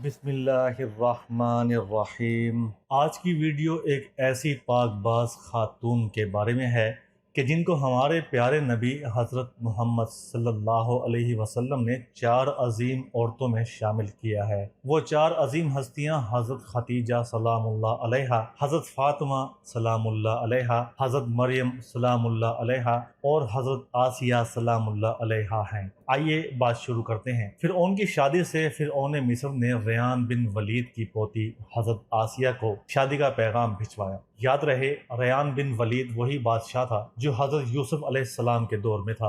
بسم اللہ الرحمن الرحیم۔ آج کی ویڈیو ایک ایسی پاک باز خاتون کے بارے میں ہے کہ جن کو ہمارے پیارے نبی حضرت محمد صلی اللہ علیہ وسلم نے 4 عظیم عورتوں میں شامل کیا ہے۔ وہ 4 عظیم ہستیاں حضرت خدیجہ سلام اللہ علیہا، حضرت فاطمہ سلام اللہ علیہا، حضرت مریم سلام اللہ علیہا اور حضرت آسیہ سلام اللہ علیہا ہیں۔ آئیے بات شروع کرتے ہیں۔ فرعون کی شادی سے فرعون مصر نے ریان بن ولید کی پوتی حضرت آسیہ کو شادی کا پیغام بھجوایا۔ یاد رہے، ریان بن ولید وہی بادشاہ تھا جو حضرت یوسف علیہ السلام کے دور میں تھا،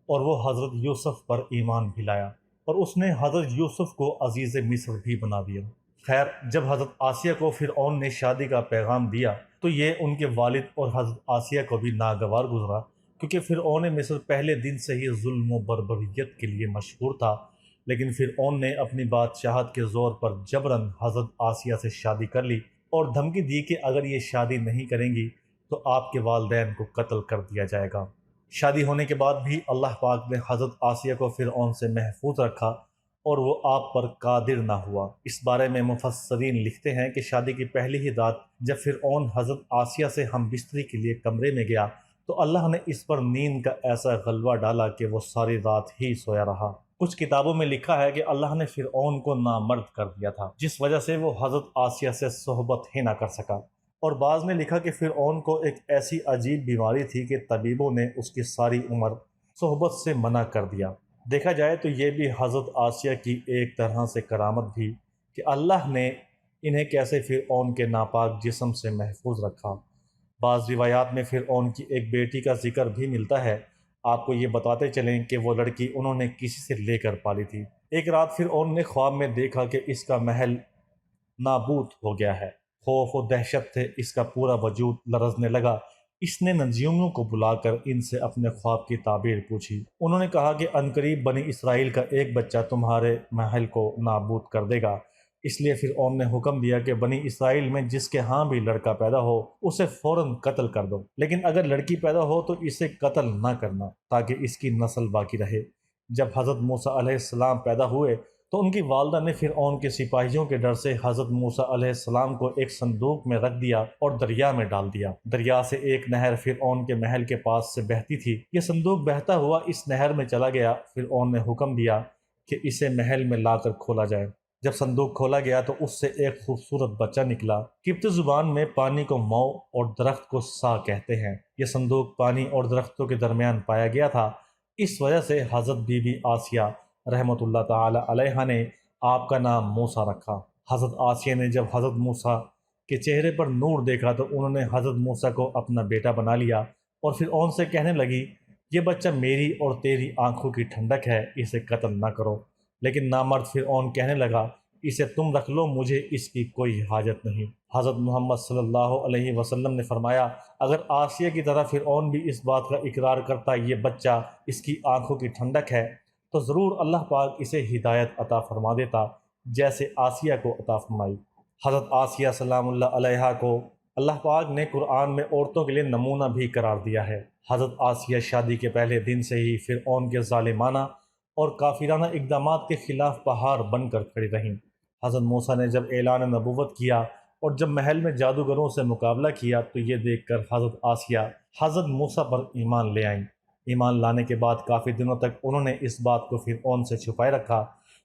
اور وہ حضرت یوسف پر ایمان بھی لایا، اور اس نے حضرت یوسف کو عزیز مصر بھی بنا دیا۔ خیر، جب حضرت آسیہ کو فرعون نے شادی کا پیغام دیا تو یہ ان کے والد اور حضرت آسیہ کو بھی ناگوار گزرا، کیونکہ فرعون مصر پہلے دن سے ہی ظلم و بربریت کے لیے مشہور تھا۔ لیکن فرعون نے اپنی بادشاہت کے زور پر جبراً حضرت آسیہ سے شادی کر لی اور دھمکی دی کہ اگر یہ شادی نہیں کریں گی تو آپ کے والدین کو قتل کر دیا جائے گا۔ شادی ہونے کے بعد بھی اللہ پاک نے حضرت آسیہ کو فرعون سے محفوظ رکھا اور وہ آپ پر قادر نہ ہوا۔ اس بارے میں مفسرین لکھتے ہیں کہ شادی کی پہلی ہی رات جب فرعون حضرت آسیہ سے ہم بستری کے لیے کمرے میں گیا تو اللہ نے اس پر نیند کا ایسا غلبہ ڈالا کہ وہ ساری رات ہی سویا رہا۔ کچھ کتابوں میں لکھا ہے کہ اللہ نے فرعون کو نامرد کر دیا تھا، جس وجہ سے وہ حضرت آسیہ سے صحبت ہی نہ کر سکا، اور بعض نے لکھا کہ فرعون کو ایک ایسی عجیب بیماری تھی کہ طبیبوں نے اس کی ساری عمر صحبت سے منع کر دیا۔ دیکھا جائے تو یہ بھی حضرت آسیہ کی ایک طرح سے کرامت بھی کہ اللہ نے انہیں کیسے فرعون کے ناپاک جسم سے محفوظ رکھا۔ بعض روایات میں فرعون کی ایک بیٹی کا ذکر بھی ملتا ہے۔ آپ کو یہ بتاتے چلیں کہ وہ لڑکی انہوں نے کسی سے لے کر پالی تھی۔ ایک رات فرعون نے خواب میں دیکھا کہ اس کا محل نابود ہو گیا ہے۔ خوف و دہشت سے اس کا پورا وجود لرزنے لگا۔ اس نے نجومیوں کو بلا کر ان سے اپنے خواب کی تعبیر پوچھی۔ انہوں نے کہا کہ عنقریب بنی اسرائیل کا ایک بچہ تمہارے محل کو نابود کر دے گا۔ اس لیے فرعون نے حکم دیا کہ بنی اسرائیل میں جس کے ہاں بھی لڑکا پیدا ہو اسے فوراً قتل کر دو، لیکن اگر لڑکی پیدا ہو تو اسے قتل نہ کرنا تاکہ اس کی نسل باقی رہے۔ جب حضرت موسیٰ علیہ السلام پیدا ہوئے تو ان کی والدہ نے فرعون کے سپاہیوں کے ڈر سے حضرت موسیٰ علیہ السلام کو ایک صندوق میں رکھ دیا اور دریا میں ڈال دیا۔ دریا سے ایک نہر فرعون کے محل کے پاس سے بہتی تھی۔ یہ صندوق بہتا ہوا اس نہر میں چلا گیا۔ فرعون نے حکم دیا کہ اسے محل میں لا کر کھولا جائے۔ جب صندوق کھولا گیا تو اس سے ایک خوبصورت بچہ نکلا۔ قبطی زبان میں پانی کو مو اور درخت کو سا کہتے ہیں۔ یہ صندوق پانی اور درختوں کے درمیان پایا گیا تھا، اس وجہ سے حضرت بی بی آسیہ رحمۃ اللہ تعالی علیہا نے آپ کا نام موسیٰ رکھا۔ حضرت آسیہ نے جب حضرت موسیٰ کے چہرے پر نور دیکھا تو انہوں نے حضرت موسیٰ کو اپنا بیٹا بنا لیا اور فرعون سے کہنے لگی، یہ بچہ میری اور تیری آنکھوں کی ٹھنڈک ہے، اسے قتل نہ کرو۔ لیکن نامرد فرعون کہنے لگا، اسے تم رکھ لو، مجھے اس کی کوئی حاجت نہیں۔ حضرت محمد صلی اللہ علیہ وسلم نے فرمایا، اگر آسیہ کی طرح فرعون بھی اس بات کا اقرار کرتا یہ بچہ اس کی آنکھوں کی ٹھنڈک ہے تو ضرور اللہ پاک اسے ہدایت عطا فرما دیتا جیسے آسیہ کو عطا فرمائی۔ حضرت آسیہ سلام اللہ علیہا کو اللہ پاک نے قرآن میں عورتوں کے لیے نمونہ بھی قرار دیا ہے۔ حضرت آسیہ شادی کے پہلے دن سے ہی فرعون کے ظالمانہ اور کافرانہ اقدامات کے خلاف پہاڑ بن کر کھڑی رہیں۔ حضرت موسیٰ نے جب اعلان نبوت کیا اور جب محل میں جادوگروں سے مقابلہ کیا تو یہ دیکھ کر حضرت آسیہ حضرت موسیٰ پر ایمان لے آئیں۔ ایمان لانے کے بعد کافی دنوں تک انہوں نے اس بات کو فرعون سے چھپائے رکھا،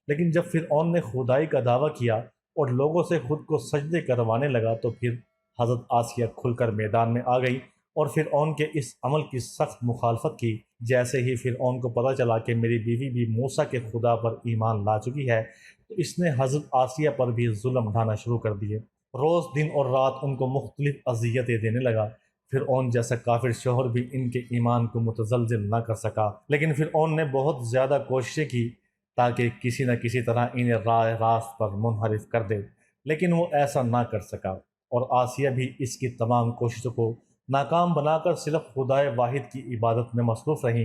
لیکن جب فرعون نے خدائی کا دعویٰ کیا اور لوگوں سے خود کو سجدے کروانے لگا تو پھر حضرت آسیہ کھل کر میدان میں آ گئی اور فرعون کے اس عمل کی سخت مخالفت کی۔ جیسے ہی فرعون کو پتہ چلا کہ میری بیوی بھی موسیٰ کے خدا پر ایمان لا چکی ہے تو اس نے حضرت آسیہ پر بھی ظلم ڈھانا شروع کر دیے۔ روز دن اور رات ان کو مختلف اذیتیں دینے لگا۔ فرعون جیسا کافر شوہر بھی ان کے ایمان کو متزلزل نہ کر سکا، لیکن فرعون نے بہت زیادہ کوششیں کی تاکہ کسی نہ کسی طرح انہیں راہ راست پر منحرف کر دے، لیکن وہ ایسا نہ کر سکا، اور آسیہ بھی اس کی تمام کوششوں کو ناکام بنا کر صرف خدائے واحد کی عبادت میں مصروف رہیں۔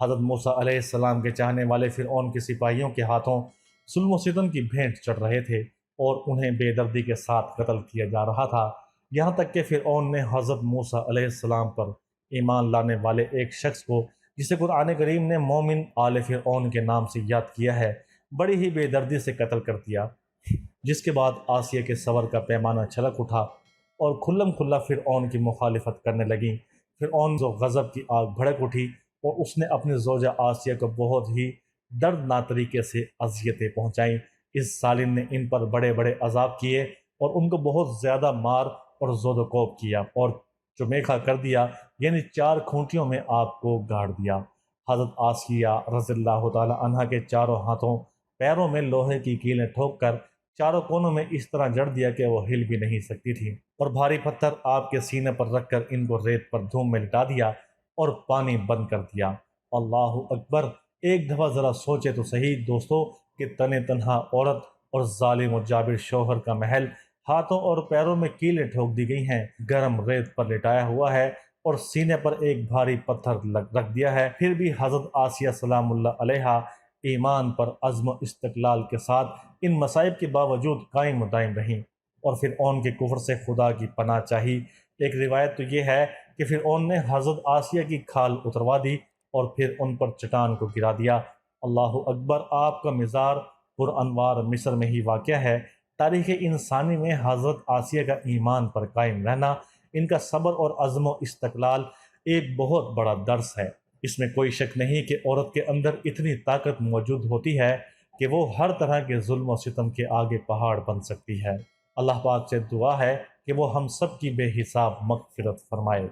حضرت موسیٰ علیہ السلام کے چاہنے والے فرعون کے سپاہیوں کے ہاتھوں ظلم و ستم کی بھینٹ چڑھ رہے تھے اور انہیں بے دردی کے ساتھ قتل کیا جا رہا تھا، یہاں تک کہ فرعون نے حضرت موسیٰ علیہ السلام پر ایمان لانے والے ایک شخص کو، جسے قرآن کریم نے مومن آل فرعون کے نام سے یاد کیا ہے، بڑی ہی بے دردی سے قتل کر دیا۔ جس کے بعد آسیہ کے صبر کا پیمانہ چھلک اٹھا اور کھلم کھلا فرعون کی مخالفت کرنے لگیں۔ فرعون جو غضب کی آگ بھڑک اٹھی اور اس نے اپنی زوجہ آسیہ کو بہت ہی دردناک طریقے سے اذیتیں پہنچائیں۔ اس ظالم نے ان پر بڑے بڑے عذاب کیے اور ان کو بہت زیادہ مار اور زود و کوب کیا اور چمیکھا کر دیا، یعنی 4 کھونٹیوں میں آپ کو گاڑ دیا۔ حضرت آسیہ رضی اللہ تعالی عنہ کے چاروں ہاتھوں پیروں میں لوہے کی کیلیں ٹھوک کر چاروں کونوں میں اس طرح جڑ دیا کہ وہ ہل بھی نہیں سکتی تھی، اور بھاری پتھر آپ کے سینے پر رکھ کر ان کو ریت پر دھوم میں لٹا دیا اور پانی بند کر دیا۔ اللہ اکبر! ایک دفعہ ذرا سوچے تو صحیح دوستو کہ تنے تنہا عورت اور ظالم و جابر شوہر کا محل ہاتھوں اور پیروں میں کیلیں ٹھوک دی گئی ہیں، گرم ریت پر لٹایا ہوا ہے اور سینے پر ایک بھاری پتھر رکھ دیا ہے، پھر بھی حضرت آسیہ سلام اللہ علیہا ایمان پر عزم و استقلال کے ساتھ ان مصائب کے باوجود قائم و دائم رہیں اور فرعون کے کفر سے خدا کی پناہ چاہی۔ ایک روایت تو یہ ہے کہ فرعون نے حضرت آسیہ کی کھال اتروا دی اور پھر ان پر چٹان کو گرا دیا۔ اللہ اکبر! آپ کا مزار پر انوار مصر میں ہی واقع ہے۔ تاریخ انسانی میں حضرت آسیہ کا ایمان پر قائم رہنا، ان کا صبر اور عزم و استقلال ایک بہت بڑا درس ہے۔ اس میں کوئی شک نہیں کہ عورت کے اندر اتنی طاقت موجود ہوتی ہے کہ وہ ہر طرح کے ظلم و ستم کے آگے پہاڑ بن سکتی ہے۔ اللہ پاک سے دعا ہے کہ وہ ہم سب کی بے حساب مغفرت فرمائے۔